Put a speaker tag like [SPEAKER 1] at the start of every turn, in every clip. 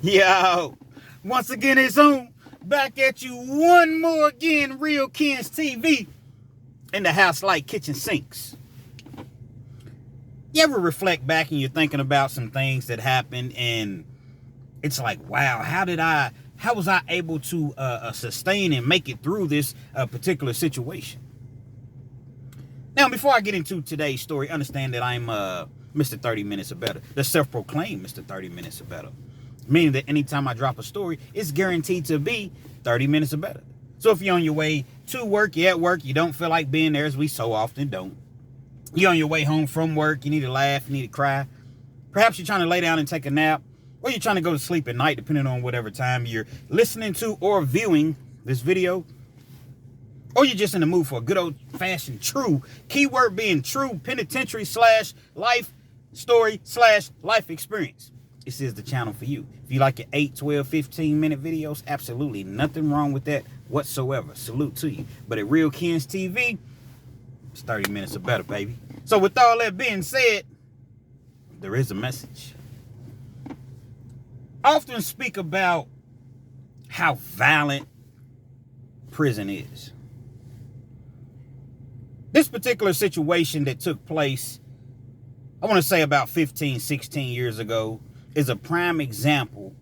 [SPEAKER 1] Yo, once again it's on. Back at you one more again, Real Kens TV. In the house like kitchen sinks. You ever reflect back and you're thinking about some things that happened and it's like, wow, how was I able to sustain and make it through this particular situation? Now, before I get into today's story, understand that I'm Mr. 30 Minutes or Better, the self-proclaimed Mr. 30 Minutes or Better. Meaning that anytime I drop a story, it's guaranteed to be 30 minutes or better. So if you're on your way to work, you're at work, you don't feel like being there, as we so often don't. You're on your way home from work, you need to laugh, you need to cry. Perhaps you're trying to lay down and take a nap, or you're trying to go to sleep at night, depending on whatever time you're listening to or viewing this video. Or you're just in the mood for a good old-fashioned true, keyword being true, penitentiary / life story / life experience. This is the channel for you. If you like your 8, 12, 15-minute videos, absolutely nothing wrong with that whatsoever. Salute to you. But at Real Kens TV, it's 30 minutes or better, baby. So with all that being said, there is a message. I often speak about how violent prison is. This particular situation that took place, I want to say about 15, 16 years ago, is a prime example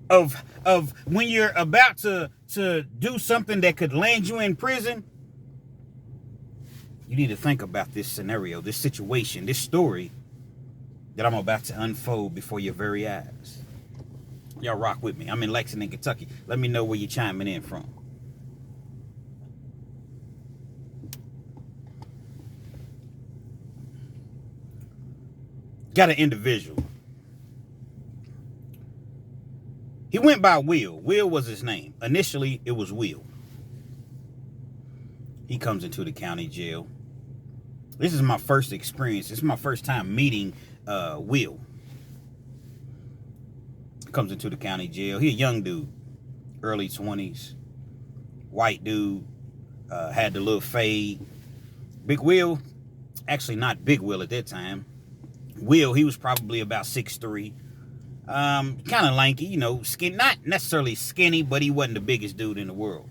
[SPEAKER 1] of when you're about to do something that could land you in prison. You need to think about this scenario, this situation, this story that I'm about to unfold before your very eyes. Y'all rock with me. I'm in Lexington, Kentucky. Let me know where you're chiming in from. Got an individual. He went by Will. Will was his name. Initially, it was Will. He comes into the county jail. This is my first experience. This is my first time meeting Will. Comes into the county jail. He a young dude. Early 20s. White dude. Had the little fade. Big Will. Actually, not Big Will at that time. Will, he was probably about 6'3". Kind of lanky, you know, skin, not necessarily skinny, but he wasn't the biggest dude in the world.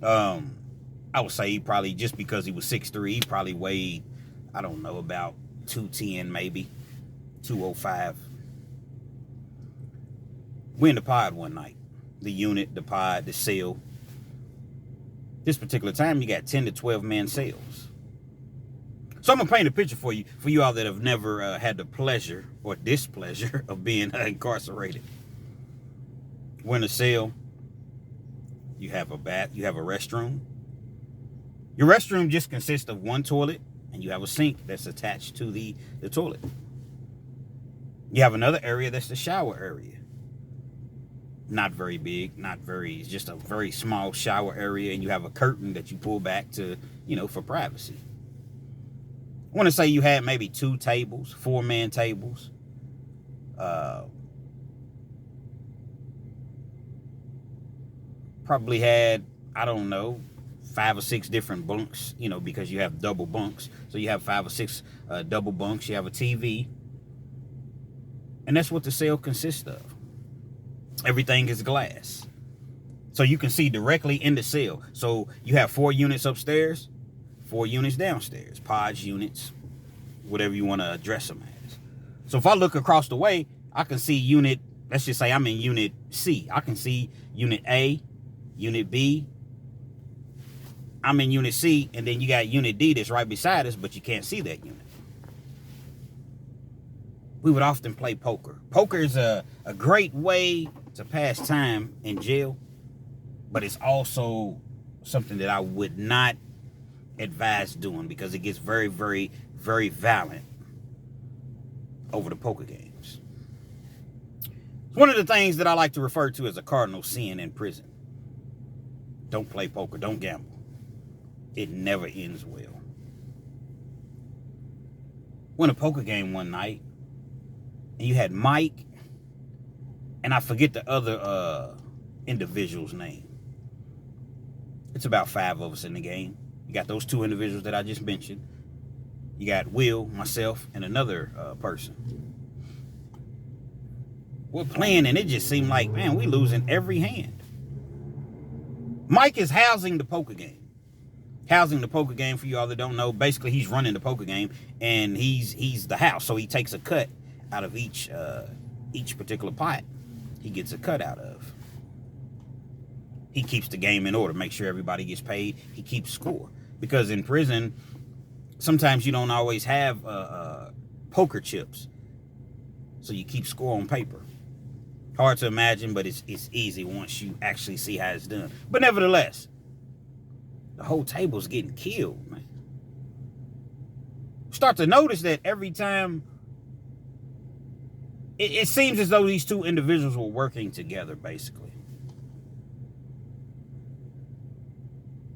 [SPEAKER 1] I would say he probably, just because he was 6'3", he probably weighed, I don't know, about 210 maybe, 205. We're in the pod one night. The unit, the pod, the cell. This particular time, you got 10 to 12 man cells. So I'm going to paint a picture for you all that have never had the pleasure or displeasure of being incarcerated. We're in a cell. You have a bath. You have a restroom. Your restroom just consists of one toilet, and you have a sink that's attached to the toilet. You have another area that's the shower area. Not very big, it's just a very small shower area, and you have a curtain that you pull back to, you know, for privacy. I want to say you had maybe 2 tables, 4-man tables. Probably had, I don't know, 5 or 6 different bunks, you know, because you have double bunks. So you have 5 or 6 double bunks. You have a TV. And that's what the cell consists of. Everything is glass. So you can see directly in the cell. So you have 4 units upstairs, 4 units downstairs, pods, units, whatever you want to address them as. So if I look across the way, I can see unit, let's just say I'm in unit C. I can see unit A, unit B. I'm in unit C, and then you got unit D that's right beside us, but you can't see that unit. We would often play poker. Poker is a great way to pass time in jail, but it's also something that I would not advise doing because it gets very, very, very violent over the poker games. It's one of the things that I like to refer to as a cardinal sin in prison. Don't play poker. Don't gamble. It never ends well. Went a poker game one night, and you had Mike, and I forget the other individual's name. It's about 5 of us in the game. You got those 2 individuals that I just mentioned. You got Will, myself, and another person. We're playing, and it just seemed like, man, we losing every hand. Mike is housing the poker game. Housing the poker game, for you all that don't know, basically he's running the poker game, and he's the house, so he takes a cut out of each particular pot. He gets a cut out of. He keeps the game in order, make sure everybody gets paid. He keeps score, because in prison, sometimes you don't always have poker chips, so you keep score on paper. Hard to imagine, but it's easy once you actually see how it's done. But nevertheless, the whole table's getting killed, man. Start to notice that every time, it seems as though these two individuals were working together, basically.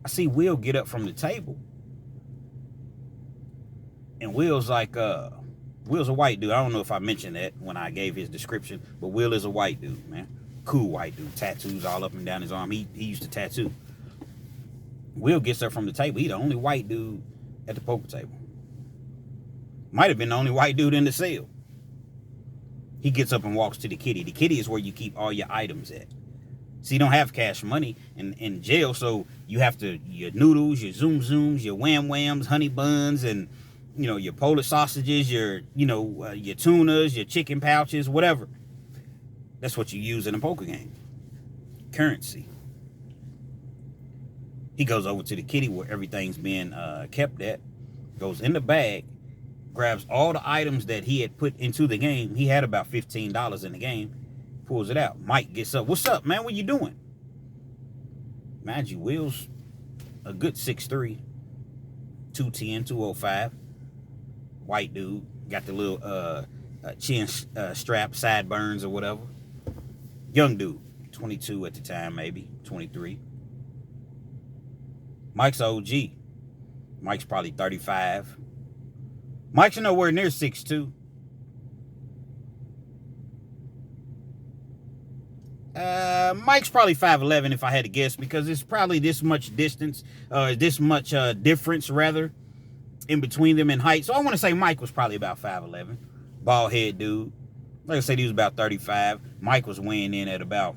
[SPEAKER 1] I see Will get up from the table, and Will's like, Will's a white dude. I don't know if I mentioned that when I gave his description, but Will is a white dude, man. Cool white dude. Tattoos all up and down his arm. He used to tattoo. Will gets up from the table. He the only white dude at the poker table. Might have been the only white dude in the cell. He gets up and walks to the kitty. The kitty is where you keep all your items at. So you don't have cash money in jail, so you have to, your noodles, your zoom zooms, your wham whams, honey buns, and your Polish sausages, your tunas, your chicken pouches, whatever. That's what you use in a poker game. Currency. He goes over to the kitty where everything's being kept at, goes in the bag, grabs all the items that he had put into the game. He had about $15 in the game, pulls it out. Mike gets up. What's up, man? What you doing? Mind you, Will's a good 6'3", 210, 205. White dude, got the little chin strap, sideburns or whatever. Young dude, 22 at the time, maybe 23. Mike's OG. Mike's probably 35. Mike's nowhere near 6'2". Mike's probably 5'11" if I had to guess, because it's probably this much distance, this much difference rather, in between them in height. So I want to say Mike was probably about 5'11". Bald head dude. Like I said, he was about 35. Mike was weighing in at about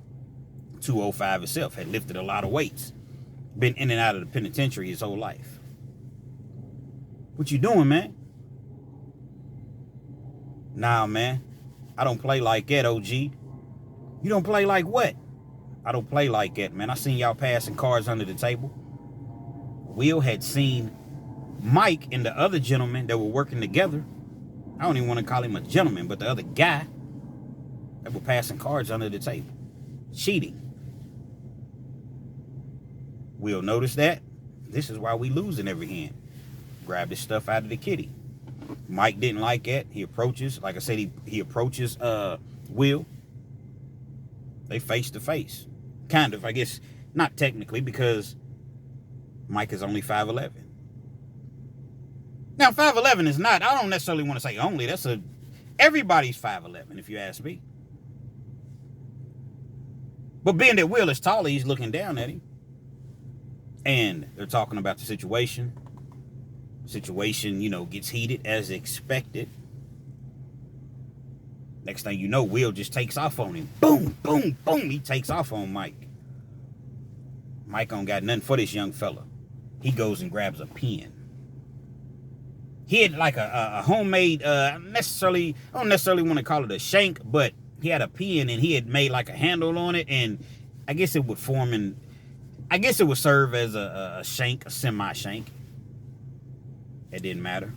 [SPEAKER 1] 205 himself. Had lifted a lot of weights. Been in and out of the penitentiary his whole life. What you doing, man? Nah, man. I don't play like that, OG. You don't play like what? I don't play like that, man. I seen y'all passing cards under the table. Will had seen Mike and the other gentleman that were working together. I don't even want to call him a gentleman, but the other guy that were passing cards under the table. Cheating. Will notice that. This is why we losing every hand. Grab this stuff out of the kitty. Mike didn't like that. He approaches, like I said, he approaches Will. They face to face. Kind of, I guess, not technically, because Mike is only 5'11". Now, 5'11" is not, I don't necessarily want to say only, everybody's 5'11", if you ask me. But being that Will is taller, he's looking down at him. And they're talking about the situation. Situation, gets heated as expected. Next thing you know, Will just takes off on him. Boom, boom, boom. He takes off on Mike. Mike don't got nothing for this young fella. He goes and grabs a pen. He had like a homemade, I don't necessarily want to call it a shank, but he had a pen and he had made like a handle on it, and I guess it would serve as a shank, a semi-shank. It didn't matter.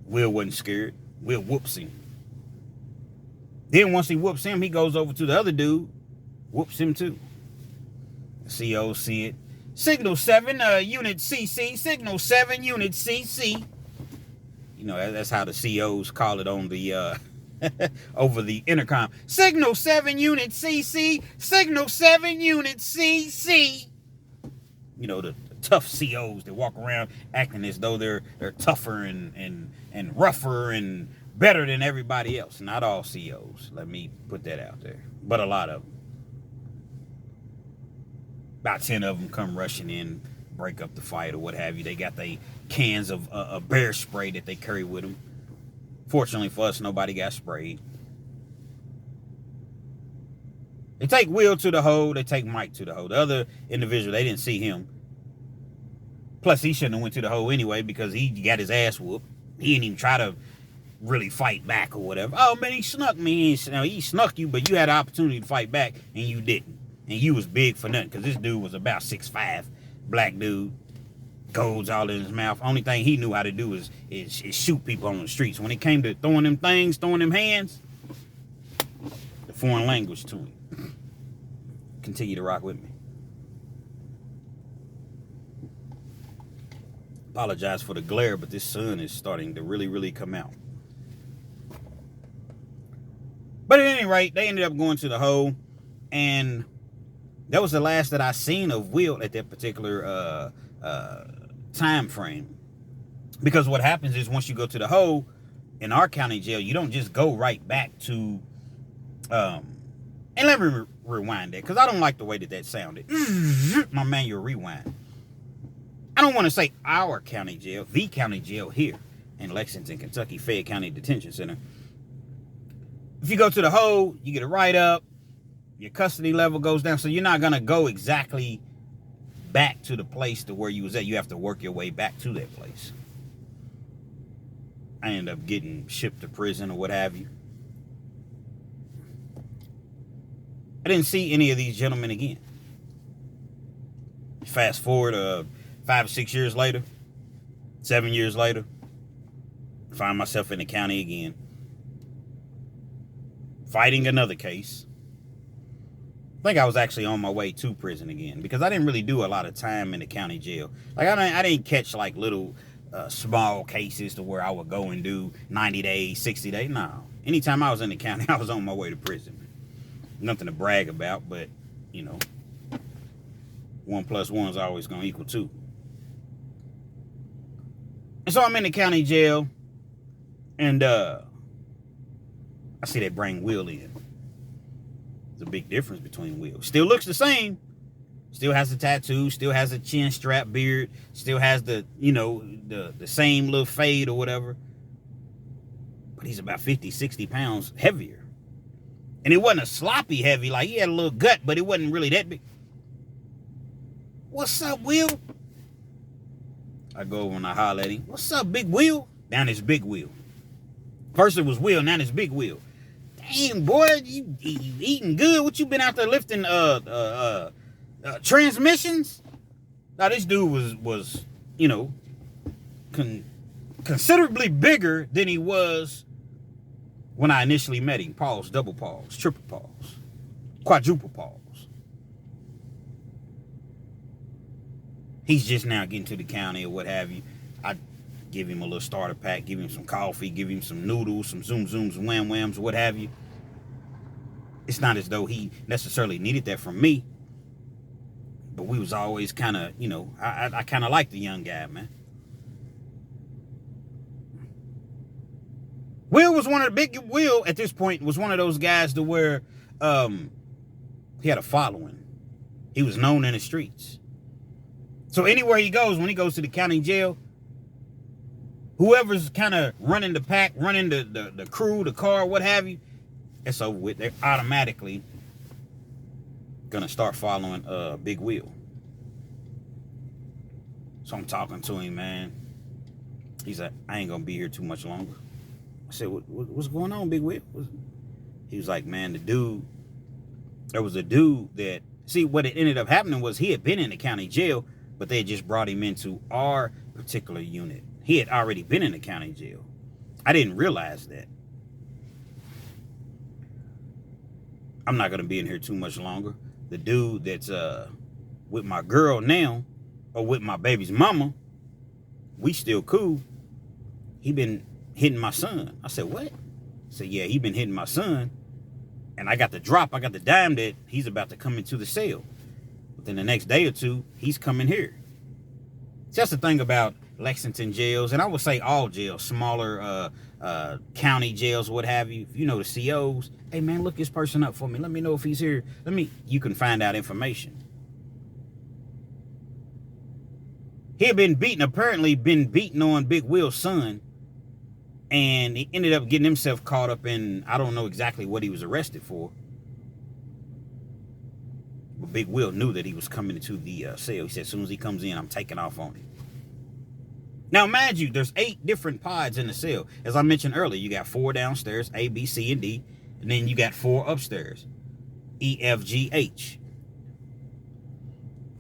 [SPEAKER 1] Will wasn't scared. Will whoops him. Then once he whoops him, he goes over to the other dude, whoops him too. The COs see it. Signal 7, Unit CC. Signal 7, Unit CC. That's how the COs call it on the over the intercom. Signal 7, Unit CC. Signal 7, Unit CC. The tough COs that walk around acting as though they're tougher and rougher and better than everybody else. Not all COs. Let me put that out there. But a lot of them. About 10 of them come rushing in, break up the fight or what have you. They got their cans of bear spray that they carry with them. Fortunately for us, nobody got sprayed. They take Will to the hole. They take Mike to the hole. The other individual, they didn't see him. Plus, he shouldn't have went to the hole anyway because he got his ass whooped. He didn't even try to really fight back or whatever. Oh, man, he snuck me. He snuck you, but you had an opportunity to fight back, and you didn't. And you was big for nothing because this dude was about 6'5", black dude, golds all in his mouth. Only thing he knew how to do is shoot people on the streets. When it came to throwing them things, throwing them hands, the foreign language to him. Continue to rock with me. Apologize for the glare, but this sun is starting to really, really come out. But at any rate, they ended up going to the hole, and that was the last that I seen of Will at that particular time frame. Because what happens is once you go to the hole in our county jail, you don't just go right back to and let me rewind that because I don't like the way that sounded. My manual rewind. I don't want to say our county jail, the county jail here in Lexington, Kentucky, Fayette County Detention Center. If you go to the hole, you get a write-up, your custody level goes down, so you're not going to go exactly back to the place to where you was at. You have to work your way back to that place. I ended up getting shipped to prison or what have you. I didn't see any of these gentlemen again. Fast forward 5 or 6 years later, 7 years later, find myself in the county again, fighting another case. I think I was actually on my way to prison again because I didn't really do a lot of time in the county jail. Like I didn't catch like little small cases to where I would go and do 90 days, 60 days. No. Anytime I was in the county, I was on my way to prison. Nothing to brag about, but, you know, 1 + 1 is always going to equal 2. And so I'm in the county jail, and I see they bring Will in. There's a big difference between Will. Still looks the same. Still has the tattoo, still has a chin strap beard, still has the, you know, the same little fade or whatever. But he's about 50, 60 pounds heavier. And it wasn't a sloppy heavy, like he had a little gut, but it wasn't really that big. What's up, Will? I go over and I holler at him. What's up, Big Will? Now it's Big Will. First it was Will, now it's Big Will. Damn, boy, you eating good? What you been out there lifting transmissions? Now this dude was you know, considerably bigger than he was when I initially met him. Pause, double pause, triple pause, quadruple pause. He's just now getting to the county or what have you. I give him a little starter pack, give him some coffee, give him some noodles, some zoom zooms, wham whams, what have you. It's not as though he necessarily needed that from me. But we was always kind of, you know, I kind of liked the young guy, man. Will at this point was one of those guys to where he had a following. He was known in the streets. So anywhere he goes, when he goes to the county jail, whoever's kind of running the pack, running the crew, the car, what have you, it's over with. They're automatically gonna start following Big Will. So I'm talking to him, man. He's like, I ain't gonna be here too much longer. I said, what's going on, Big Will? He was like, man, there was a dude that, see, what it ended up happening was he had been in the county jail, but they had just brought him into our particular unit. He had already been in the county jail. I didn't realize that. I'm not going to be in here too much longer. The dude that's with my girl now, or with my baby's mama, we still cool. He been hitting my son. I said, what? I said, yeah, he been hitting my son. And I got the dime that he's about to come into the cell. Within the next day or two, he's coming here. It's just the thing about Lexington jails, and I would say all jails, smaller county jails, what have you. If you know the COs, hey man, look this person up for me. Let me know if he's here. You can find out information. He had apparently been beating on Big Will's son, and he ended up getting himself caught up in, I don't know exactly what he was arrested for. But Big Will knew that he was coming into the cell. He said, as soon as he comes in, I'm taking off on him. Now, mind you, there's 8 different pods in the cell. As I mentioned earlier, you got 4 downstairs, A, B, C, and D. And then you got 4 upstairs, E, F, G, H.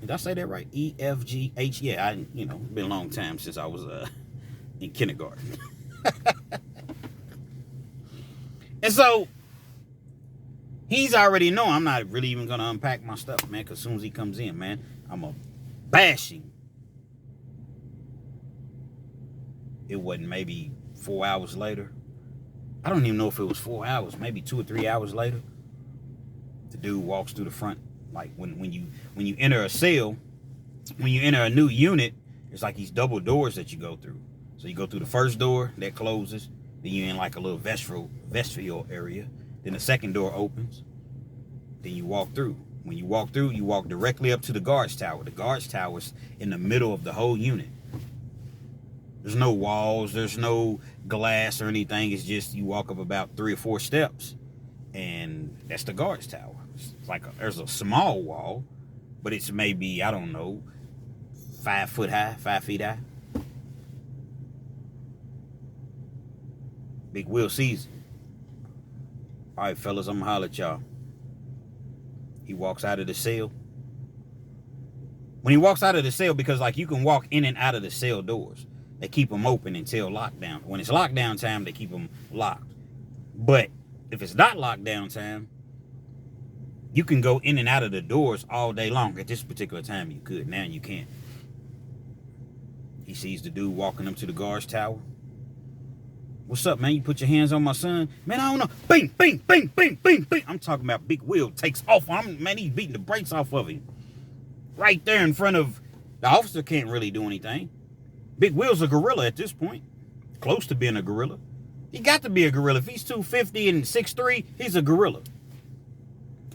[SPEAKER 1] Did I say that right? E, F, G, H. Yeah, it's been a long time since I was in kindergarten. And so, he's already know I'm not really even going to unpack my stuff, man, because as soon as he comes in, man, I'm going to bash him. It wasn't maybe 4 hours later. I don't even know if it was 4 hours, maybe 2 or 3 hours later. The dude walks through the front. Like when you enter a cell, when you enter a new unit, it's like these double doors that you go through. So you go through the first door, that closes. Then you're in like a little vestibule area. Then the second door opens. Then you walk through. When you walk through, you walk directly up to the guards tower. The guards tower's in the middle of the whole unit. There's no walls, there's no glass or anything. It's just you walk up about 3 or 4 steps, and that's the guards tower. It's like there's a small wall, but it's maybe, I don't know, 5 feet high. Big Will sees it. All right, fellas, I'm gonna holler at y'all. He walks out of the cell. When he walks out of the cell, because like you can walk in and out of the cell doors. They keep them open until lockdown. When it's lockdown time, they keep them locked. But if it's not lockdown time, you can go in and out of the doors all day long. At this particular time, you could. Now you can't. He sees the dude walking up to the guards tower. What's up, man? You put your hands on my son? Man, I don't know. Bing, bing, bing, bing, bing, bing. I'm talking about Big Will takes off on him. Man, he's beating the brakes off of him. Right there in front of... The officer can't really do anything. Big Will's a gorilla at this point. Close to being a gorilla. He got to be a gorilla. If he's 250 and 6'3", he's a gorilla.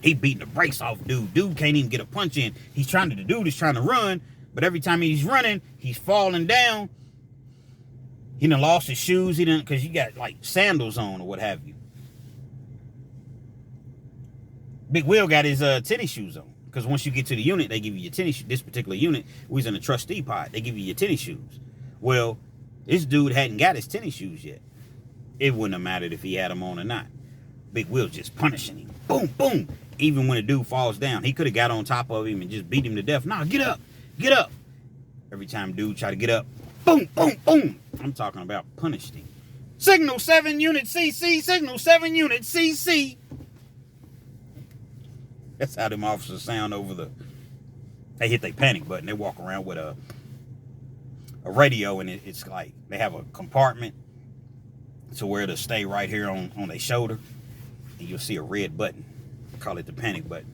[SPEAKER 1] He beating the brakes off dude. Dude can't even get a punch in. The dude is trying to run, but every time he's running, he's falling down. He done lost his shoes. Because he got like sandals on or what have you. Big Will got his tennis shoes on. Because once you get to the unit, they give you your tennis shoes. This particular unit, we was in a trustee pod. They give you your tennis shoes. Well, this dude hadn't got his tennis shoes yet. It wouldn't have mattered if he had them on or not. Big Will's just punishing him. Boom, boom. Even when the dude falls down, he could have got on top of him and just beat him to death. Nah, get up. Get up. Every time dude try to get up, boom, boom, boom. I'm talking about punished him. Signal 7 Unit CC. Signal 7 Unit CC. That's how them officers sound over the... They hit their panic button. They walk around with a radio, and it's like they have a compartment to where to stay right here on their shoulder, and you'll see a red button. They call it the panic button.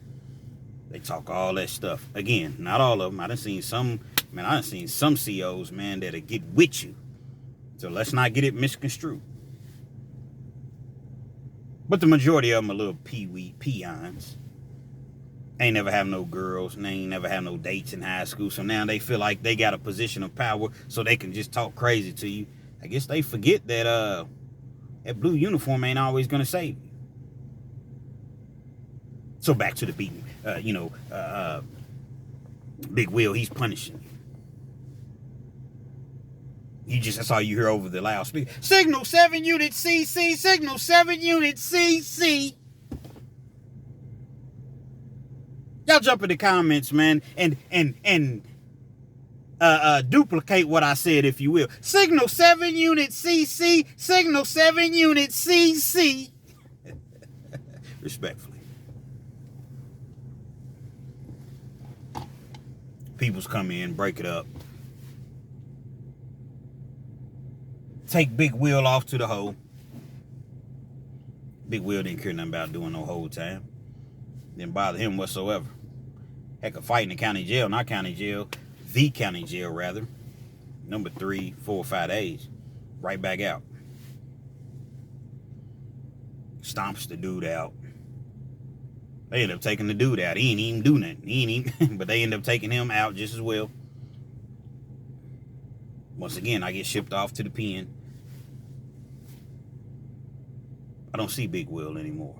[SPEAKER 1] They talk all that stuff. Again, not all of them. I done seen some COs, man, that'll get with you. So let's not get it misconstrued. But the majority of them are little peons. Ain't never have no girls, and they ain't never have no dates in high school. So now they feel like they got a position of power, so they can just talk crazy to you. I guess they forget that that blue uniform ain't always gonna save you. So back to the beating. Big Will, he's punishing you. That's all you hear over the loudspeaker. Signal 7 Unit CC. Signal 7 Unit CC. Y'all jump in the comments, man, and duplicate what I said, if you will. Signal 7 Unit CC. Signal 7 Unit CC. Respectfully. Peoples come in, break it up. Take Big Will off to the hole. Big Will didn't care nothing about doing no whole time. Didn't bother him whatsoever. Heck, a fight in the county jail, not county jail, the county jail rather. Number 3, 4, or 5 days. Right back out. Stomps the dude out. They end up taking the dude out. He ain't even do nothing. But they end up taking him out just as well. Once again, I get shipped off to the pen. I don't see Big Will anymore.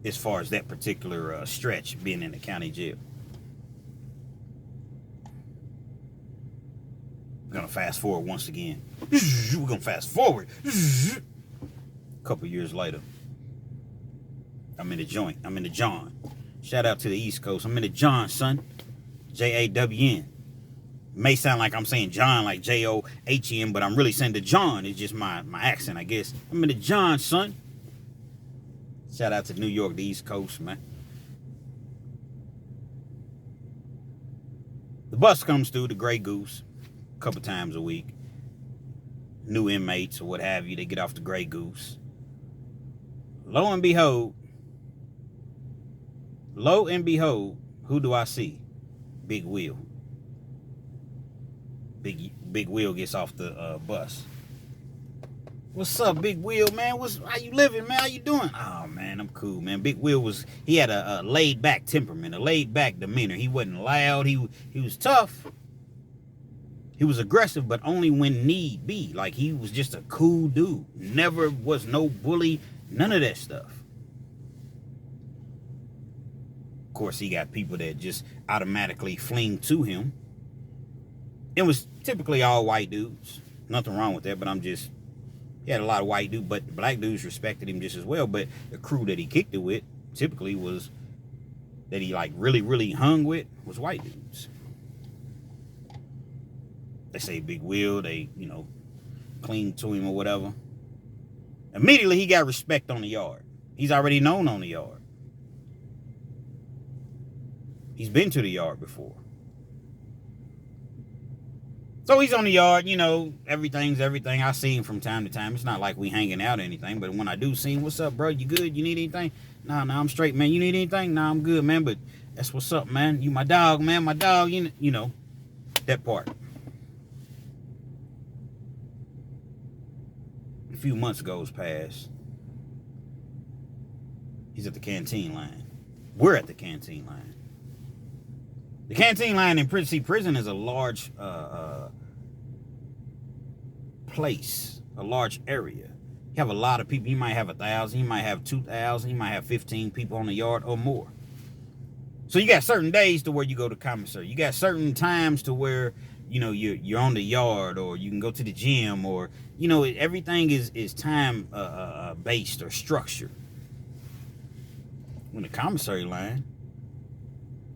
[SPEAKER 1] as far as that particular stretch being in the county jail. We're going to fast forward once again. We're going to fast forward. A couple years later, I'm in the joint. I'm in the John. Shout out to the East Coast. I'm in the John, son. J-A-W-N. May sound like I'm saying John, like J-O-H-N, but I'm really saying the John. It's just my accent, I guess. I'm in the John, son. Shout out to New York, the East Coast, man. The bus comes through, the Grey Goose, a couple times a week. New inmates or what have you, they get off the Grey Goose. Lo and behold, who do I see? Big Will. Big Will gets off the bus. What's up, Big Will, man? How you living, man? How you doing? Oh, man, I'm cool, man. Big Will he had a laid-back temperament, a laid-back demeanor. He wasn't loud. He was tough. He was aggressive, but only when need be. Like, he was just a cool dude. Never was no bully, none of that stuff. Of course, he got people that just automatically fling to him. It was typically all white dudes. Nothing wrong with that, but he had a lot of white dudes, but the black dudes respected him just as well. But the crew that he kicked it with typically was, that he like really, really hung with, was white dudes. They say Big Will, they, cling to him or whatever. Immediately he got respect on the yard. He's already known on the yard. He's been to the yard before. So he's on the yard, everything's everything. I see him from time to time. It's not like we hanging out or anything, but when I do see him, what's up, bro? You good? You need anything? Nah, I'm straight, man. You need anything? Nah, I'm good, man, but that's what's up, man. You my dog, man. My dog, that part. A few months goes past. He's at the canteen line. We're at the canteen line. The canteen line in prison. See, prison is a large place, a large area. You have a lot of people. You might have 1,000. You might have 2,000. You might have 15 people on the yard or more. So you got certain days to where you go to commissary. You got certain times to where you're on the yard, or you can go to the gym, or everything is time based or structured. When the commissary line,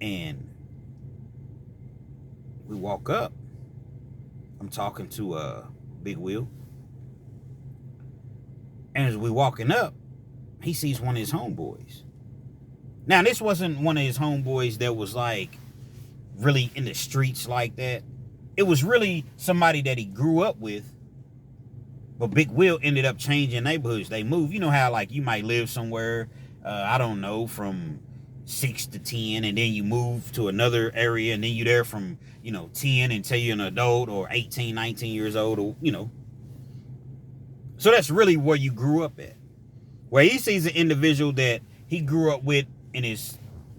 [SPEAKER 1] and we walk up, I'm talking to Big Will, and as we walking up, he sees one of his homeboys. Now, this wasn't one of his homeboys that was like really in the streets like that. It was really somebody that he grew up with, but Big Will ended up changing neighborhoods. They moved. You know how like you might live somewhere, I don't know, from 6 to 10, and then you move to another area, and then you're there from 10 until you're an adult, or 18, 19 years old, or so that's really where you grew up at. Where he sees an individual that he grew up with in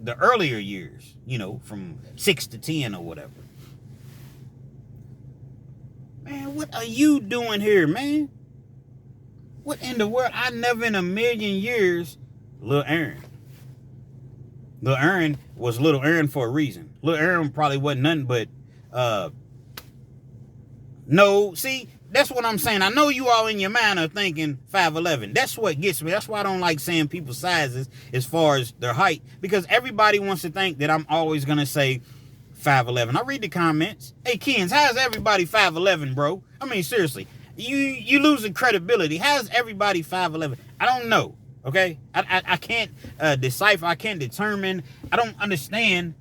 [SPEAKER 1] the earlier years, from 6 to 10 or whatever. Man, what are you doing here, man? What in the world? I never in a million years. Lil Aaron. Lil Aaron was Lil Aaron for a reason. Lil Aaron probably wasn't nothing but, no, see, that's what I'm saying. I know you all in your mind are thinking 5'11". That's what gets me. That's why I don't like saying people's sizes as far as their height, because everybody wants to think that I'm always going to say 5'11". I read the comments. Hey, Kens, how's everybody 5'11", bro? I mean, seriously, you losing credibility. How's everybody 5'11"? I don't know. Okay, I can't decipher. I can't determine. I don't understand.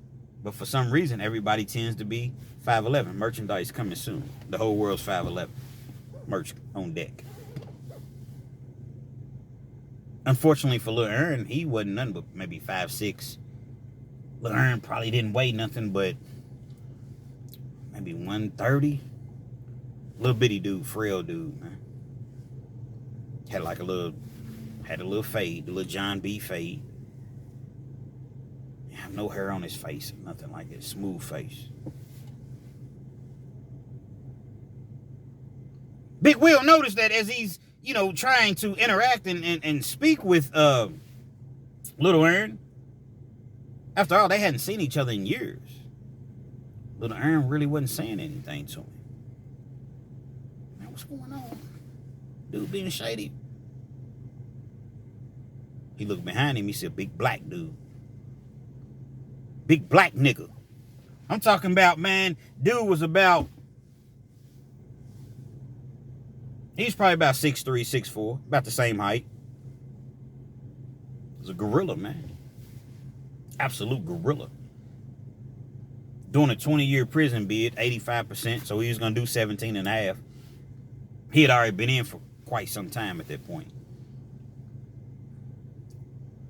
[SPEAKER 1] But for some reason, everybody tends to be 5'11". Merchandise coming soon. The whole world's 5'11". Merch on deck. Unfortunately for Lil Aaron, he wasn't nothing but maybe 5'6". Lil Aaron probably didn't weigh nothing but maybe 130. Little bitty dude, frail dude, man. Had a little fade, the little John B. fade. Have no hair on his face, nothing like that. Smooth face. Big Will noticed that as he's, trying to interact and speak with Little Ern, after all, they hadn't seen each other in years. Little Ern really wasn't saying anything to him. Man, what's going on? Dude being shady. He looked behind him. He said, big black dude. Big black nigga. I'm talking about, man, dude was about, he's probably about 6'3", 6'4", about the same height. He was a gorilla, man. Absolute gorilla. Doing a 20-year prison bid, 85%, so he was going to do 17 and a half. He had already been in for quite some time at that point.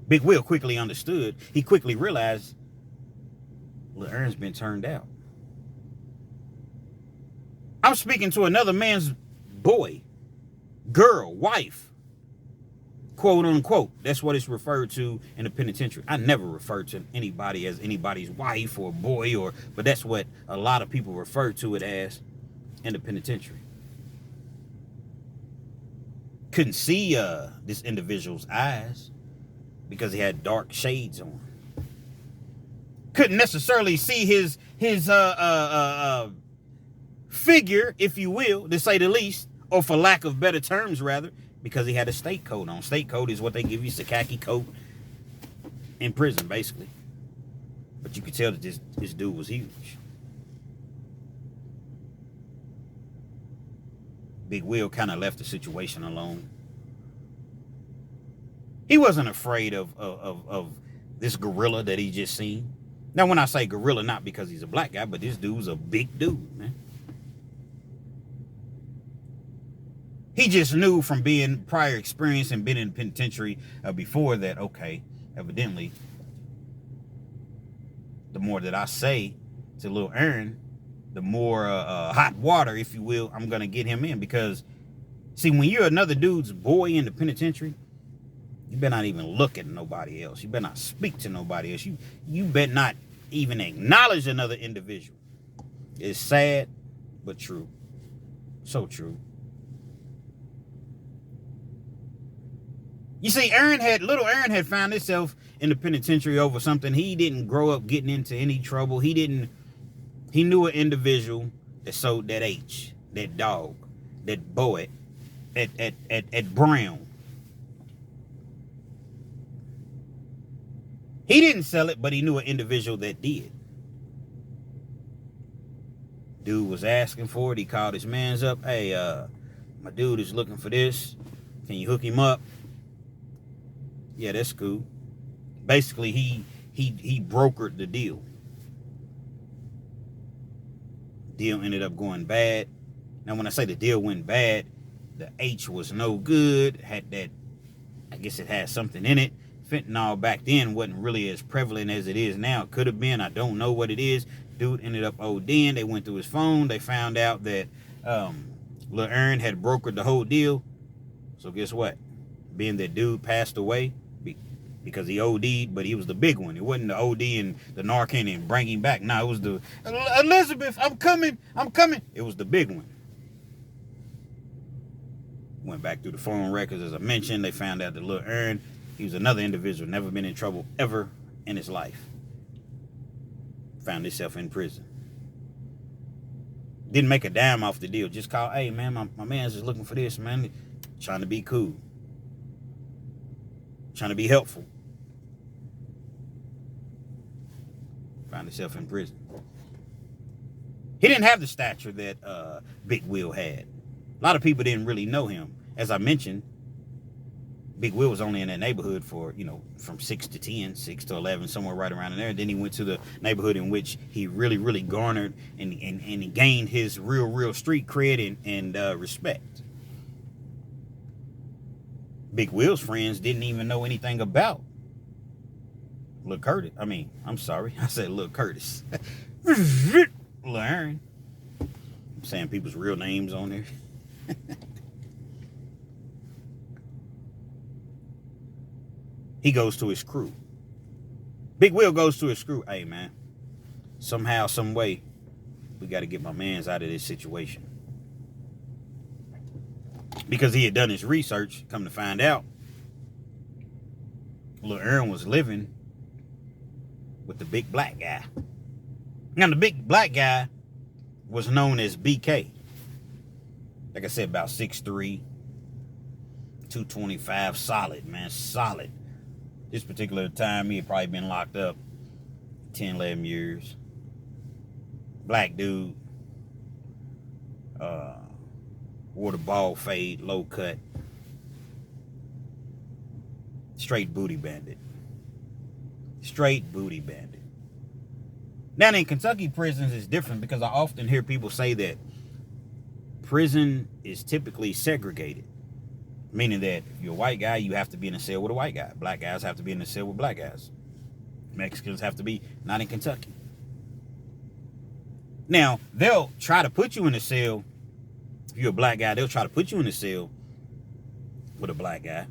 [SPEAKER 1] Big Will quickly understood. He quickly realized Lil Ern's been turned out. I'm speaking to another man's boy, girl, wife, quote unquote. That's what it's referred to in the penitentiary. I never refer to anybody as anybody's wife or boy, but that's what a lot of people refer to it as in the penitentiary. Couldn't see this individual's eyes because he had dark shades on. Couldn't necessarily see his figure, if you will, to say the least, or for lack of better terms, rather, because he had a state coat on. State coat is what they give you. It's a khaki coat in prison, basically. But you could tell that this dude was huge. Big Will kind of left the situation alone. He wasn't afraid of this gorilla that he just seen. Now, when I say gorilla, not because he's a black guy, but this dude's a big dude, man. He just knew from being prior experience and being in the penitentiary before that, okay, evidently, the more that I say to Lil Ern, the more hot water, if you will, I'm going to get him in. Because, see, when you're another dude's boy in the penitentiary, you better not even look at nobody else. You better not speak to nobody else. You better not even acknowledge another individual. It's sad, but true. So true. You see, little Ern had found himself in the penitentiary over something. He didn't grow up getting into any trouble. He knew an individual that sold that H, that dog, that boy at Brown. He didn't sell it, but he knew an individual that did. Dude was asking for it. He called his mans up. Hey, my dude is looking for this. Can you hook him up? Yeah, that's cool. Basically, he brokered the deal. Deal ended up going bad. Now, when I say the deal went bad, the H was no good. Had that, I guess it had something in it. Fentanyl back then wasn't really as prevalent as it is now. It could have been. I don't know what it is. Dude ended up ODing. They went through his phone. They found out that Lil Ern had brokered the whole deal. So guess what? Being that dude passed away because he OD'd, but he was the big one. It wasn't the OD and the Narcan and bring him back. No, it was the Elizabeth, I'm coming. It was the big one. Went back through the phone records, as I mentioned. They found out that Lil Ern, he was another individual, never been in trouble ever in his life. Found himself in prison. Didn't make a dime off the deal. Just called, hey, man, my man's just looking for this, man. Trying to be cool. Trying to be helpful. Found himself in prison. He didn't have the stature that Big Will had. A lot of people didn't really know him. As I mentioned, Big Will was only in that neighborhood for, from 6 to 10, 6 to 11, somewhere right around in there. Then he went to the neighborhood in which he really, really garnered and he gained his real street cred and respect. Big Will's friends didn't even know anything about Lil Curtis. I'm sorry. I said Lil Curtis. Lil Ern. I'm saying people's real names on there. He goes to his crew. Big Will goes to his crew. Hey, man, somehow, some way, we got to get my mans out of this situation. Because he had done his research, come to find out, Lil Aaron was living with the big black guy. Now, the big black guy was known as BK. Like I said, about 6'3", 225, solid, man, solid. This particular time, he had probably been locked up 10, 11 years. Black dude. Wore the bald fade, low cut. Straight booty bandit. Straight booty bandit. Now, in Kentucky prisons is different because I often hear people say that prison is typically segregated. Meaning that if you're a white guy, you have to be in a cell with a white guy. Black guys have to be in a cell with black guys. Mexicans have to be not in Kentucky. Now, they'll try to put you in a cell. If you're a black guy, they'll try to put you in a cell with a black guy.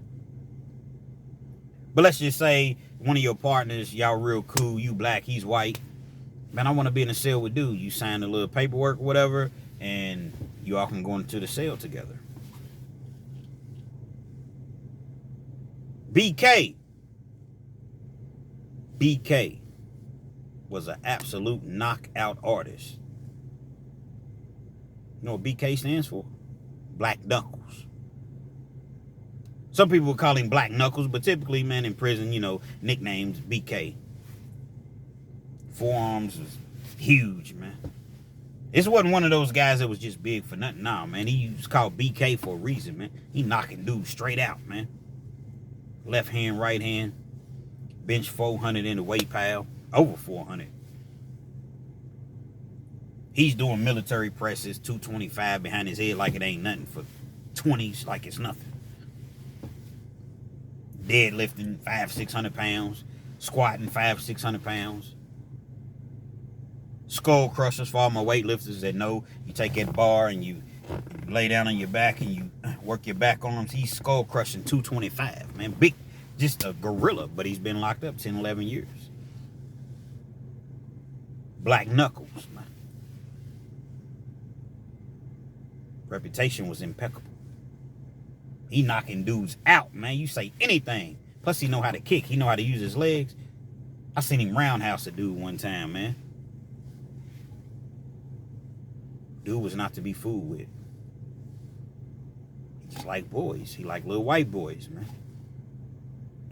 [SPEAKER 1] But let's just say one of your partners, y'all real cool, you black, he's white. Man, I want to be in a cell with dude. You sign a little paperwork or whatever, and you all can go into the cell together. BK was an absolute knockout artist. You know what BK stands for? Black Knuckles. Some people would call him Black Knuckles, but typically, man, in prison, you know, nicknames BK. Forearms was huge, man. This wasn't one of those guys that was just big for nothing. Nah, man, he was called BK for a reason, man. He knocking dudes straight out, man. Left hand, right hand. Bench 400 in the weight pile. Over 400. He's doing military presses, 225 behind his head like it ain't nothing, for 20s like it's nothing. Deadlifting 500-600 pounds. Squatting 500-600 pounds. Skull crushers for all my weightlifters that know. You take that bar and you lay down on your back and you work your back arms. He's skull crushing 225, man. Big, just a gorilla, but he's been locked up 10, 11 years. Black Knuckles, man. Reputation was impeccable. He knocking dudes out, man. You say anything. Plus, he know how to kick. He know how to use his legs. I seen him roundhouse a dude one time, man. Dude was not to be fooled with. He just like boys. He like little white boys, man.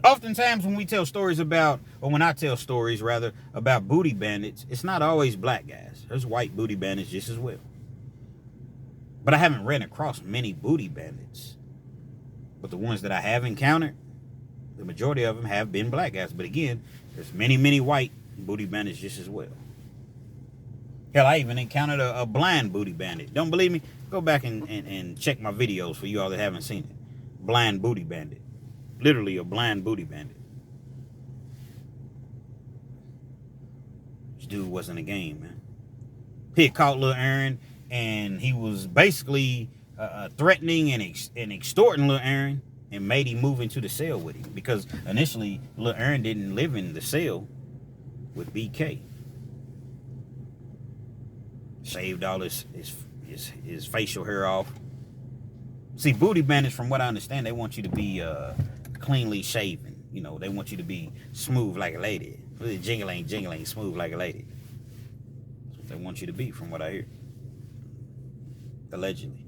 [SPEAKER 1] Oftentimes when we tell stories about, or when I tell stories, rather, about booty bandits, it's not always black guys. There's white booty bandits just as well. But I haven't ran across many booty bandits. But the ones that I have encountered, the majority of them have been black guys. But again, there's many, many white booty bandits just as well. Hell, I even encountered a blind booty bandit. Don't believe me? Go back and check my videos for you all that haven't seen it. Blind booty bandit. Literally a blind booty bandit. This dude wasn't a game, man. He had caught Lil Aaron, and he was basically threatening and extorting Lil Aaron, and made him move into the cell with him. Because initially, Lil Aaron didn't live in the cell with BK. Shaved all his facial hair off. See, booty bandits, from what I understand, they want you to be cleanly shaven. You know, they want you to be smooth like a lady. Jingling, smooth like a lady. That's what they want you to be, from what I hear. Allegedly.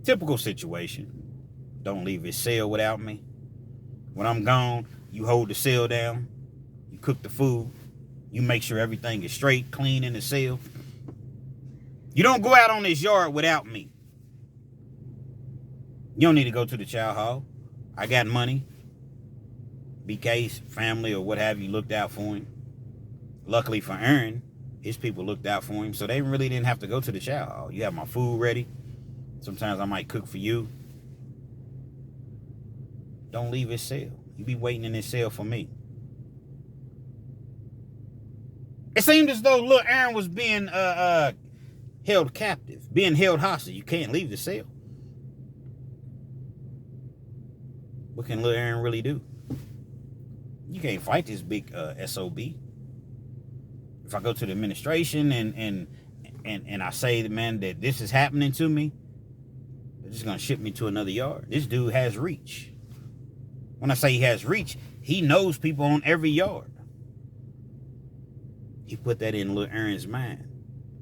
[SPEAKER 1] Typical situation. Don't leave his cell without me. When I'm gone, you hold the cell down. You cook the food. You make sure everything is straight, clean in the cell. You don't go out on this yard without me. You don't need to go to the chow hall. I got money. BK's family or what have you looked out for him. Luckily for Aaron, his people looked out for him, so they really didn't have to go to the chow hall. You have my food ready. Sometimes I might cook for you. Don't leave his cell. You be waiting in his cell for me. It seemed as though Lil Aaron was being held captive, being held hostage. You can't leave the cell. What can Lil Aaron really do? You can't fight this big SOB. If I go to the administration and I say, man, that this is happening to me, just going to ship me to another yard. This dude has reach. When I say he has reach, he knows people on every yard. He put that in Lil Aaron's mind.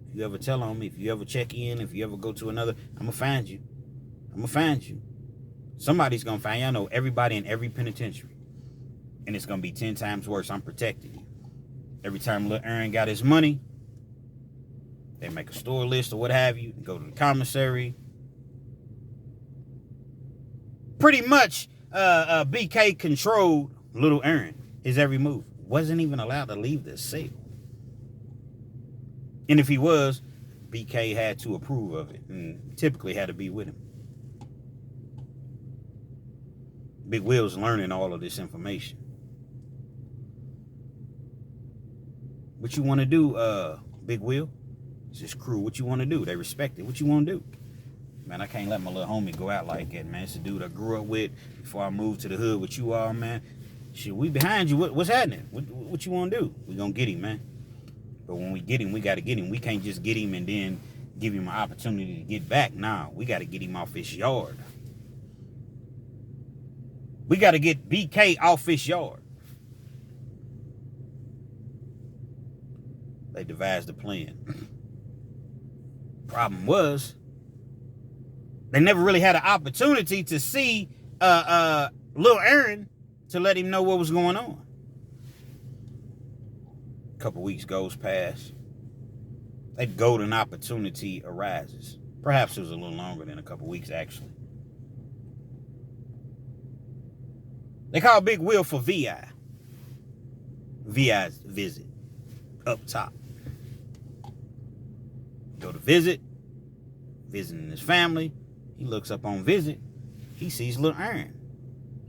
[SPEAKER 1] If you ever tell on me, if you ever check in, if you ever go to another, I'm going to find you. I'm going to find you. Somebody's going to find you. I know everybody in every penitentiary. And it's going to be 10 times worse. I'm protecting you. Every time Lil Aaron got his money, they make a store list or what have you, go to the commissary. Pretty much, BK controlled Lil Aaron, his every move. Wasn't even allowed to leave the cell. And if he was, BK had to approve of it and typically had to be with him. Big Will's learning all of this information. What you want to do, Big Will? It's his crew. What you want to do? They respect it. What you want to do? Man, I can't let my little homie go out like that, man. It's a dude I grew up with before I moved to the hood with you all, man. Shit, we behind you. What's happening? What you want to do? We gonna get him, man. But when we get him, we got to get him. We can't just get him and then give him an opportunity to get back. Nah, we got to get him off his yard. We got to get BK off his yard. They devised a plan. Problem was, they never really had an opportunity to see Lil Aaron to let him know what was going on. A couple weeks goes past. A golden opportunity arises. Perhaps it was a little longer than a couple weeks, actually. They call Big Will for VI. VI's visit. Up top. Go to visit. Visiting his family. He looks up on visit. He sees Lil Aaron.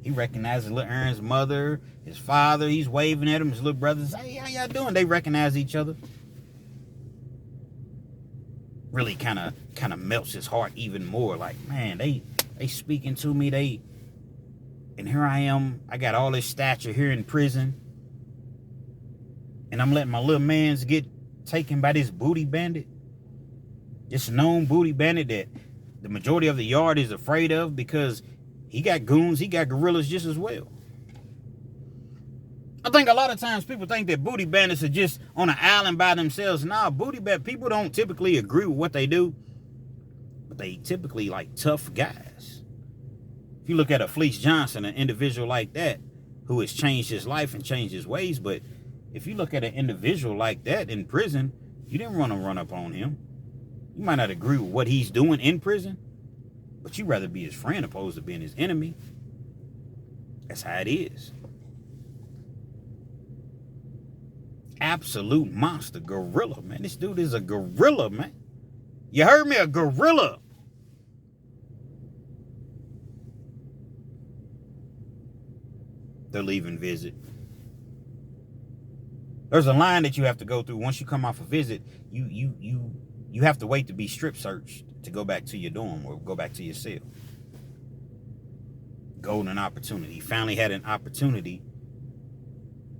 [SPEAKER 1] He recognizes Lil Aaron's mother, his father. He's waving at him. His little brothers, hey, how y'all doing? They recognize each other. Really kind of melts his heart even more. Like, man, they speaking to me. And here I am. I got all this stature here in prison. And I'm letting my little mans get taken by this booty bandit. This known booty bandit that the majority of the yard is afraid of because he got goons, he got gorillas just as well. I think a lot of times people think that booty bandits are just on an island by themselves. Nah, booty bandit people don't typically agree with what they do, but they typically like tough guys. If you look at a Fleece Johnson, an individual like that who has changed his life and changed his ways, but if you look at an individual like that in prison, you didn't want to run up on him. You might not agree with what he's doing in prison, but you'd rather be his friend opposed to being his enemy. That's how it is. Absolute monster. Gorilla, man. This dude is a gorilla, man. You heard me? A gorilla. They're leaving visit. There's a line that you have to go through. Once you come off a visit, you have to wait to be strip searched to go back to your dorm or go back to your cell. Golden opportunity. He finally had an opportunity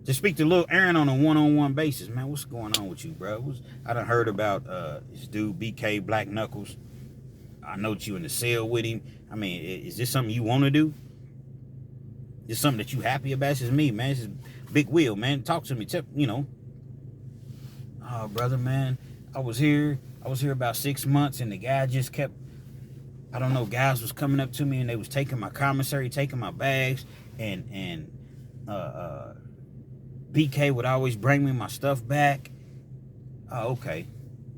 [SPEAKER 1] to speak to Lil Aaron on a one-on-one basis. Man, what's going on with you, bro? I done heard about this dude, BK Black Knuckles. I know that you in the cell with him. I mean, is this something you want to do? Is this something that you happy about? This is me, man. This is Big Will, man. Talk to me. Oh, brother, man. I was here about 6 months, and the guy just kept, I don't know, guys was coming up to me, and they was taking my commissary, taking my bags, and BK would always bring me my stuff back. Oh, okay.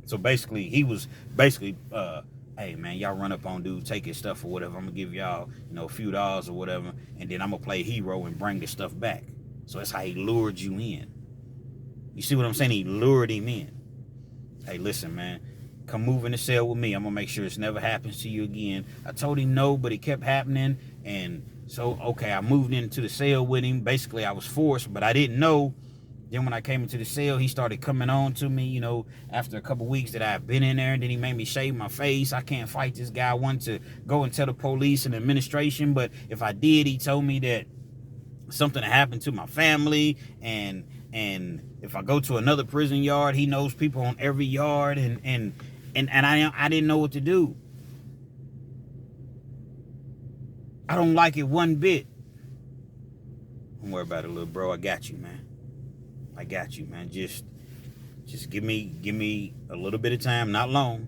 [SPEAKER 1] So basically, he was basically, hey, man, y'all run up on dude, take his stuff or whatever. I'm going to give y'all, a few dollars or whatever, and then I'm going to play hero and bring the stuff back. So that's how he lured you in. You see what I'm saying? He lured him in. Hey, listen, man, come move in the cell with me. I'm going to make sure this never happens to you again. I told him no, but it kept happening. And so, okay, I moved into the cell with him. Basically, I was forced, but I didn't know. Then when I came into the cell, he started coming on to me, after a couple weeks that I've been in there. And then he made me shave my face. I can't fight this guy. I wanted to go and tell the police and administration. But if I did, he told me that something had happened to my family. And if I go to another prison yard, he knows people on every yard. And I didn't know what to do. I don't like it one bit. Don't worry about it, little bro. I got you, man. I got you, man. Just give me a little bit of time, not long.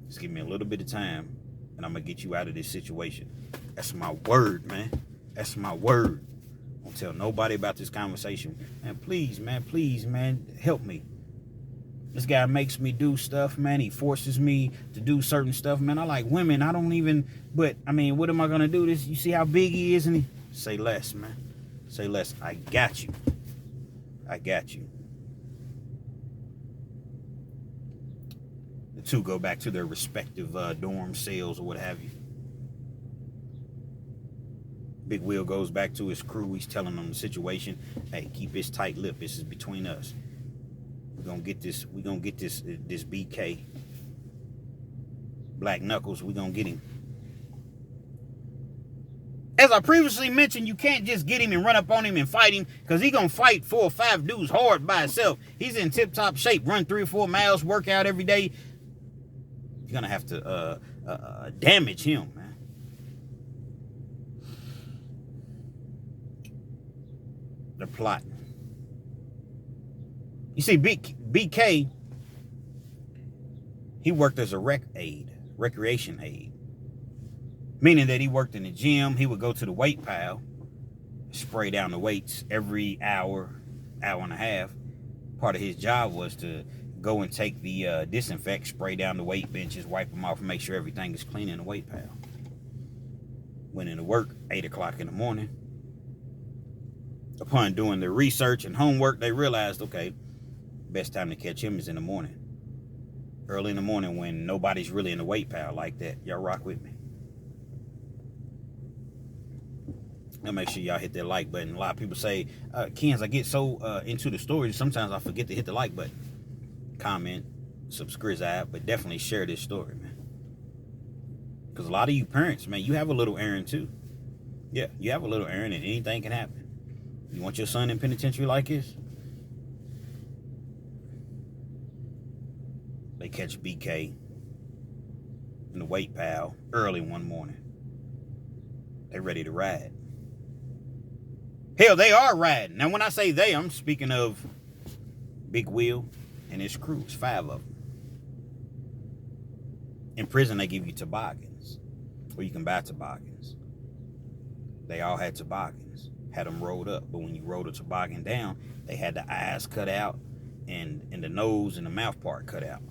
[SPEAKER 1] Just give me a little bit of time, and I'm gonna get you out of this situation. That's my word, man. That's my word. Don't tell nobody about this conversation. Man, please, man, help me. This guy makes me do stuff, man. He forces me to do certain stuff, man. I like women. I don't even, but, I mean, what am I going to do? This? You see how big he is? And say less, man. Say less. I got you. I got you. The two go back to their respective dorm cells or what have you. Big Will goes back to his crew. He's telling them the situation. Hey, keep this tight lip. This is between us. We're gonna get this BK. Black Knuckles, we're gonna get him. As I previously mentioned, you can't just get him and run up on him and fight him, because he's gonna fight 4 or 5 dudes hard by himself. He's in tip-top shape, run 3 or 4 miles, work out every day. You're gonna have to damage him, man. They're plotting. You see, BK, he worked as a recreation aide. Meaning that he worked in the gym. He would go to the weight pile, spray down the weights every hour and a half. Part of his job was to go and take the disinfect, spray down the weight benches, wipe them off, and make sure everything is clean in the weight pile. Went into work 8 o'clock in the morning. Upon doing their research and homework, they realized, okay, best time to catch him is in the morning. Early in the morning when nobody's really in the weight pile like that. Y'all rock with me. Now make sure y'all hit that like button. A lot of people say, Kens, I get so into the stories, sometimes I forget to hit the like button. Comment, subscribe, but definitely share this story, man. Because a lot of you parents, man, you have a little errand too. Yeah, you have a little errand and anything can happen. You want your son in penitentiary like this? They catch BK in the weight pile early one morning. They ready to ride. Hell, they are riding. Now, when I say they, I'm speaking of Big Will and his crew. It's 5 of them. In prison, they give you toboggans, or you can buy toboggans. They all had toboggans, had them rolled up. But when you roll the toboggan down, they had the eyes cut out and the nose and the mouth part cut out.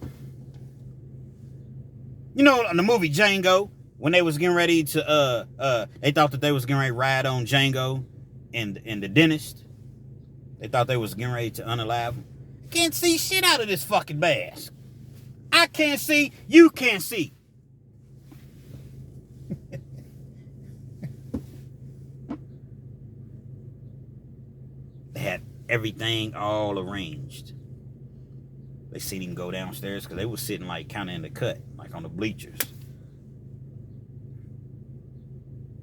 [SPEAKER 1] You know, in the movie Django, when they was getting ready to, they thought that they was getting ready to ride on Django and the dentist. They thought they was getting ready to unalive him. Can't see shit out of this fucking mask. I can't see, you can't see. They had everything all arranged. They seen him go downstairs because they was sitting like kind of in the cut, like on the bleachers.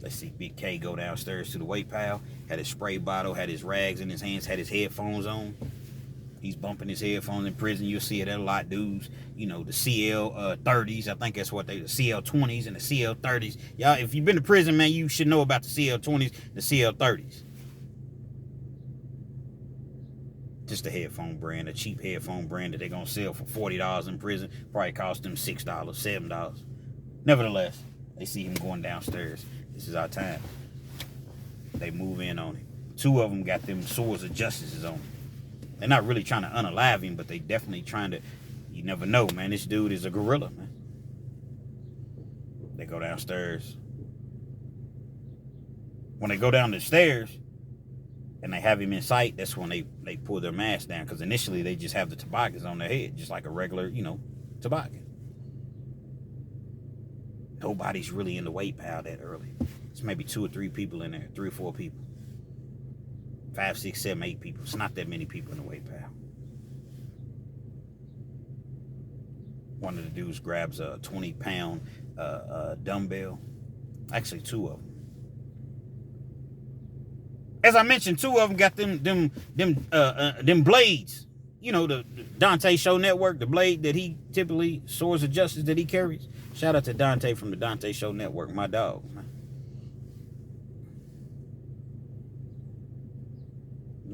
[SPEAKER 1] They see Big K go downstairs to the weight pile, had his spray bottle, had his rags in his hands, had his headphones on. He's bumping his headphones in prison. You'll see it at a lot of dudes. You know, the CL30s. I think that's what the CL20s and the CL30s. Y'all, if you've been to prison, man, you should know about the CL20s, the CL30s. Just a headphone brand, a cheap headphone brand that they're going to sell for $40 in prison. Probably cost them $6, $7. Nevertheless, they see him going downstairs. This is our time. They move in on him. 2 of them got them swords of justices on him. They're not really trying to unalive him, but they definitely trying to, you never know, man. This dude is a gorilla, man. They go downstairs. When they go down the stairs and they have him in sight, that's when they pull their mask down, because initially they just have the toboggans on their head, just like a regular, toboggan. Nobody's really in the weight pile that early. It's maybe 2 or 3 people in there, 3 or 4 people. 5, 6, 7, 8 people. It's not that many people in the weight pile. One of the dudes grabs a 20-pound dumbbell. Actually, 2 of them. As I mentioned, 2 of them got them blades. You know, the Dante Show Network, the blade that he typically, swords of justice that he carries. Shout out to Dante from the Dante Show Network, my dog, man.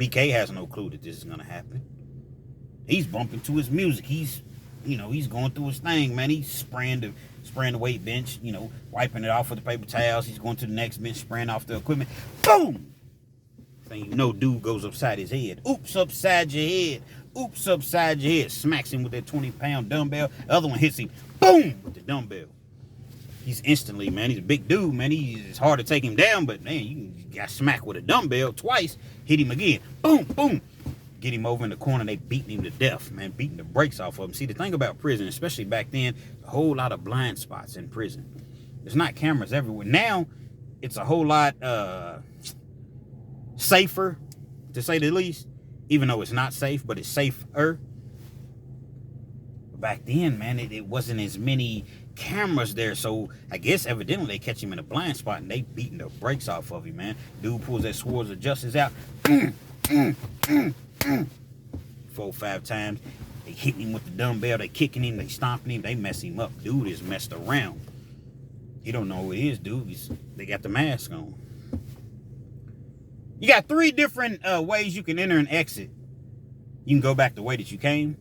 [SPEAKER 1] BK has no clue that this is gonna happen. He's bumping to his music. He's going through his thing, man. He's spraying the weight bench, wiping it off with the paper towels. He's going to the next bench, spraying off the equipment. Boom! Thing you know, dude goes upside his head. Oops, upside your head. Oops, upside your head. Smacks him with that 20-pound dumbbell. The other one hits him. Boom! With the dumbbell. He's instantly, man. He's a big dude, man. It's hard to take him down, but man, you got smacked with a dumbbell twice. Hit him again. Boom, boom. Get him over in the corner. They beating him to death, man. Beating the brakes off of him. See, the thing about prison, especially back then, a whole lot of blind spots in prison. There's not cameras everywhere. Now, it's a whole lot safer, to say the least. Even though it's not safe, but it's safer. Back then, man, it wasn't as many cameras there, so I guess evidently they catch him in a blind spot and they beating the brakes off of him, man. Dude pulls that swords of justice out. 4-5 times. They hitting him with the dumbbell. They kicking him. They stomping him. They mess him up. Dude is messed around. He don't know who it is, dude. They got the mask on. You got 3 different ways you can enter and exit. You can go back the way that you came.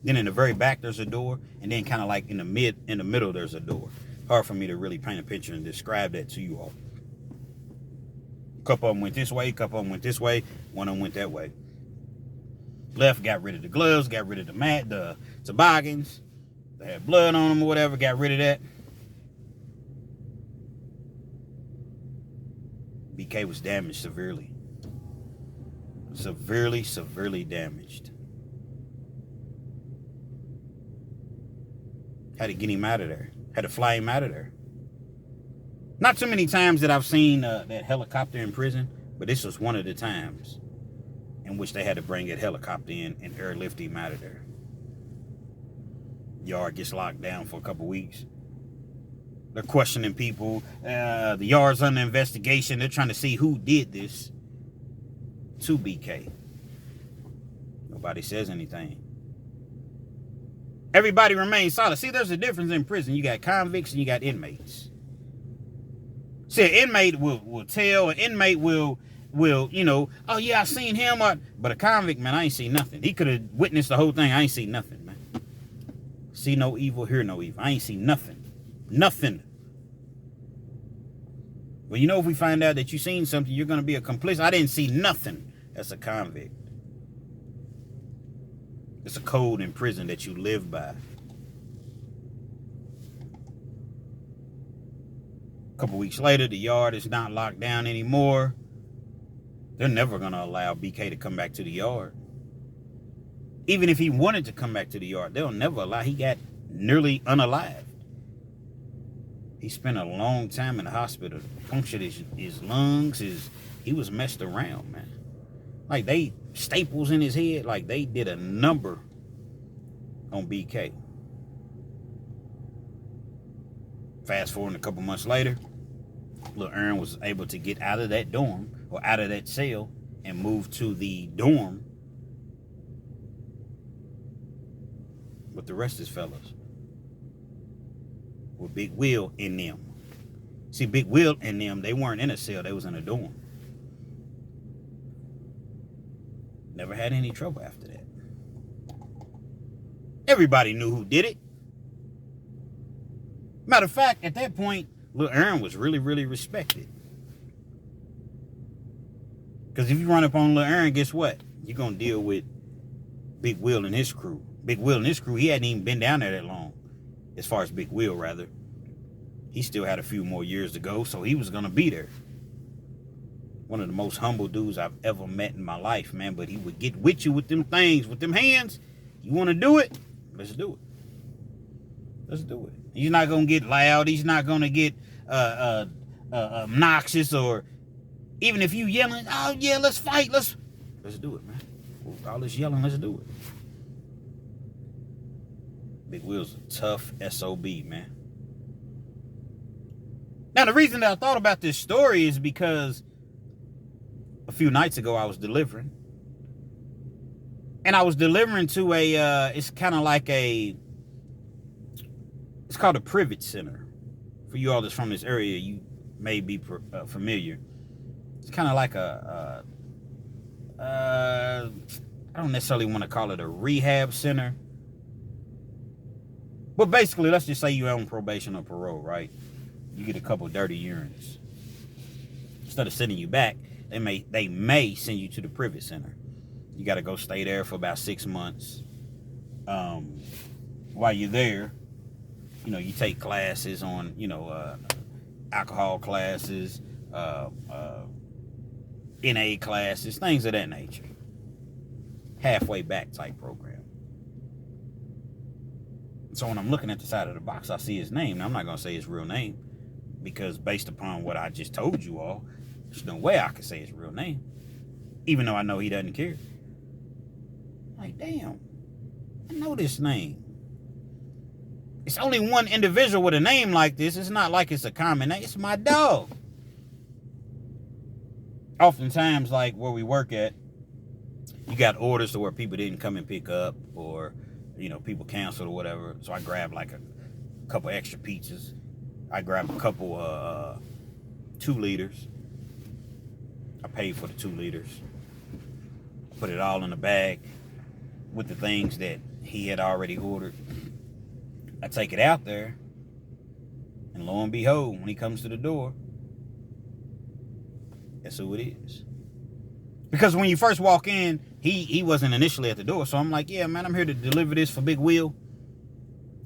[SPEAKER 1] Then in the very back there's a door, and then kind of like in the middle there's a door. Hard for me to really paint a picture and describe that to you all. A couple of them went this way, a couple of them went this way, one of them went that way. Left, got rid of the gloves, got rid of the toboggans. They had blood on them or whatever, got rid of that. BK was damaged severely. Severely damaged. Had to get him out of there. Had to fly him out of there. Not too many times that I've seen that helicopter in prison, but this was one of the times in which they had to bring that helicopter in and airlift him out of there. Yard gets locked down for a couple weeks. They're questioning people. The yard's under investigation. They're trying to see who did this to BK. Nobody says anything. Everybody remains silent. See, there's a difference in prison. You got convicts and you got inmates. See, an inmate will tell. An inmate will, oh yeah, I seen him. But a convict, man, I ain't seen nothing. He could have witnessed the whole thing. I ain't seen nothing, man. See no evil, hear no evil. I ain't seen nothing. Nothing. Well, if we find out that you seen something, you're going to be a complicit. I didn't see nothing as a convict. It's a code in prison that you live by. A couple weeks later, the yard is not locked down anymore. They're never going to allow BK to come back to the yard. Even if he wanted to come back to the yard, they'll never allow. He got nearly unalived. He spent a long time in the hospital. Punctured his lungs. He was messed around, man. Like they staples in his head. Like they did a number on BK. Fast forward a couple months later, Lil Ern was able to get out of that dorm or out of that cell and move to the dorm with the rest of his fellas. With Big Will in them. See, Big Will and them, they weren't in a cell, they was in a dorm. Never had any trouble after that. Everybody knew who did it. Matter of fact, at that point, Lil Ern was really, really respected. Because if you run up on Lil Ern, guess what? You're going to deal with Big Will and his crew. Big Will and his crew, he hadn't even been down there that long. As far as Big Will, rather. He still had a few more years to go, so he was going to be there. One of the most humble dudes I've ever met in my life, man. But he would get with you with them things, with them hands. You want to do it? Let's do it. Let's do it. He's not going to get loud. He's not going to get obnoxious, or even if you yelling, oh yeah, let's fight. Let's do it, man. All this yelling, let's do it. Big Will's a tough SOB, man. Now, the reason that I thought about this story is because a few nights ago I was delivering. And I was delivering to it's kind of like it's called a Privet Center. For you all that's from this area, you may be familiar. It's kind of like a I don't necessarily want to call it a rehab center. But basically, let's just say you're on probation or parole, right? You get a couple dirty urines. Instead of sending you back, they may send you to the privet center. You got to go stay there for about 6 months. While you're there, you take classes on, alcohol classes, NA classes, things of that nature. Halfway back type program. So when I'm looking at the side of the box, I see his name. Now, I'm not going to say his real name because based upon what I just told you all, there's no way I could say his real name. Even though I know he doesn't care. Like, damn, I know this name. It's only one individual with a name like this. It's not like it's a common name. It's my dog. Oftentimes, like where we work at, you got orders to where people didn't come and pick up, or people canceled or whatever. So I grabbed like a couple extra pizzas. I grabbed a couple 2 liters. I paid for the 2 liters. Put it all in a bag with the things that he had already ordered. I take it out there, and lo and behold, when he comes to the door, that's who it is. Because when you first walk in, he wasn't initially at the door. So I'm like, yeah, man, I'm here to deliver this for Big Will.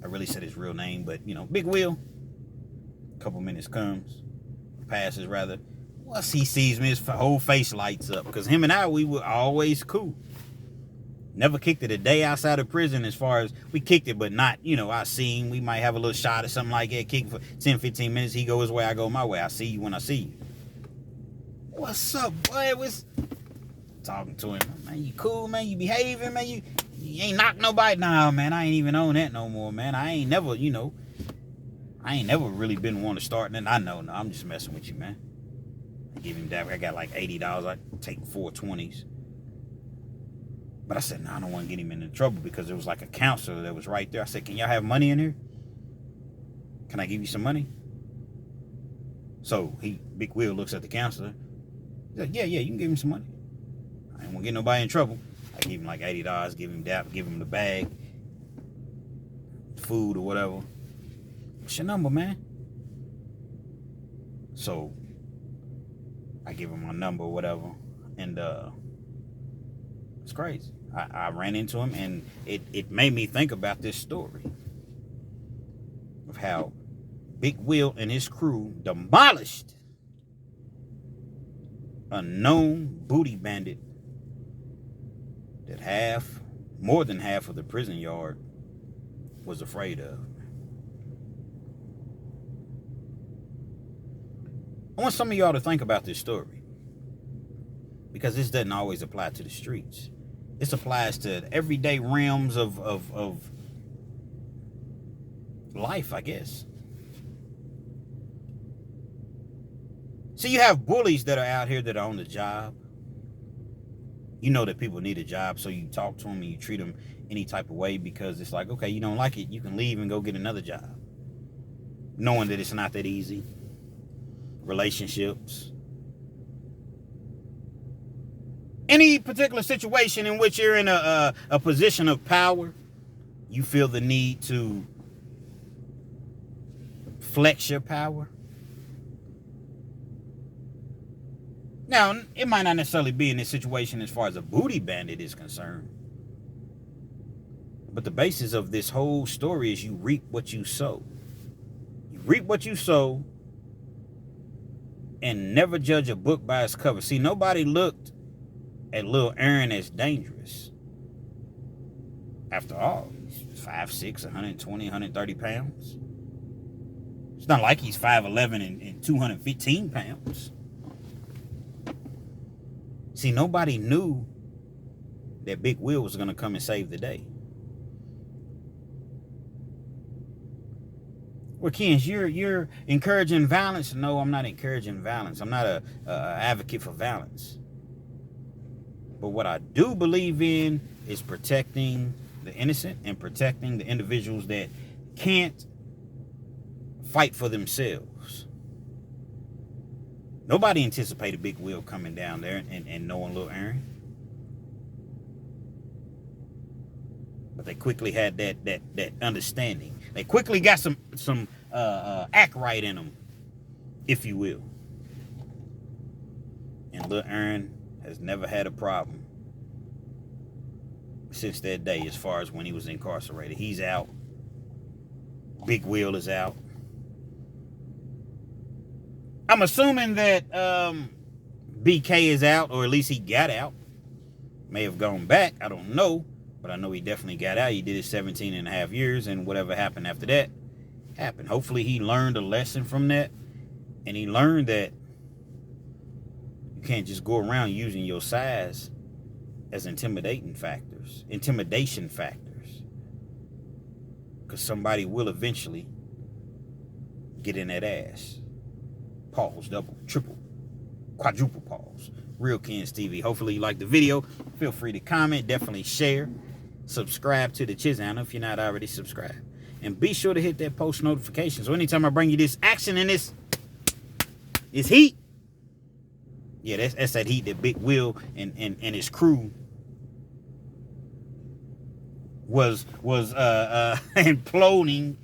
[SPEAKER 1] I really said his real name, but, Big Will. A couple minutes passes rather. Once he sees me, his whole face lights up. Because him and I, we were always cool. Never kicked it a day outside of prison as far as, we kicked it, but not, I see him. We might have a little shot or something like that. Kick for 10, 15 minutes. He go his way, I go my way. I see you when I see you. What's up, boy? Talking to him, man, you cool, man, you behaving, man, you ain't knock nobody. Nah, man, I ain't even on that no more, man. I ain't never really been one to start. And I know, no, I'm just messing with you, man. I give him that. I got like $80. I take 4 20s. But I said, no, I don't want to get him into trouble because there was like a counselor that was right there. I said, can y'all have money in here? Can I give you some money? So Big Will looks at the counselor. He's like, yeah, you can give him some money. I ain't want to get nobody in trouble. I give him like $80, give him that, give him the bag, food or whatever. What's your number, man? So I give him my number or whatever, and it's crazy. I ran into him, and it made me think about this story of how Big Will and his crew demolished a known booty bandit that more than half of the prison yard was afraid of. I want some of y'all to think about this story, because this doesn't always apply to the streets. This applies to everyday realms of life, I guess. So you have bullies that are out here that are on the job. You know that people need a job, so you talk to them and you treat them any type of way because it's like, okay, you don't like it, you can leave and go get another job. Knowing that it's not that easy. Relationships. Any particular situation in which you're in a position of power, you feel the need to flex your power. Now, it might not necessarily be in this situation as far as a booty bandit is concerned. But the basis of this whole story is you reap what you sow. You reap what you sow, and never judge a book by its cover. See, nobody looked at Lil Aaron as dangerous. After all, he's 5'6", 120, 130 pounds. It's not like he's 5'11" and 215 pounds. See, nobody knew that Big Will was going to come and save the day. Well, Kens, you're encouraging violence? No, I'm not encouraging violence. I'm not a advocate for violence. But what I do believe in is protecting the innocent and protecting the individuals that can't fight for themselves. Nobody anticipated Big Will coming down there and knowing Lil Aaron. But they quickly had that understanding. They quickly got some act right in them, if you will. And Lil Aaron has never had a problem since that day, as far as when he was incarcerated. He's out. Big Will is out. I'm assuming that BK is out, or at least he got out. May have gone back, I don't know, but I know he definitely got out. He did his 17 and a half years, and whatever happened after that happened. Hopefully he learned a lesson from that, and he learned that you can't just go around using your size as intimidation factors, because somebody will eventually get in that ass. Pause, double, triple, quadruple pause. Real Kens TV. Hopefully you liked the video. Feel free to comment, definitely share, subscribe to the channel if you're not already subscribed, and be sure to hit that post notification so anytime I bring you this action and this heat, yeah, that's that heat that Big Will and his crew was imploding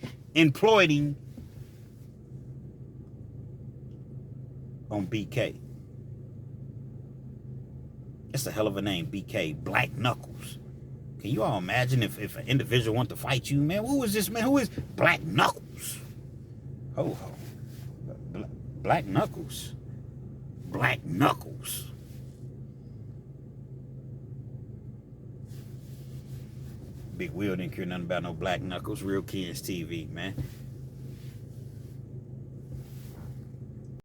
[SPEAKER 1] on BK. That's a hell of a name, BK. Black Knuckles. Can you all imagine if an individual want to fight you, man? Who is this man? Who is Black Knuckles? Ho ho. Black Knuckles. Black Knuckles. Big Will didn't care nothing about no Black Knuckles. Real Kens TV, man.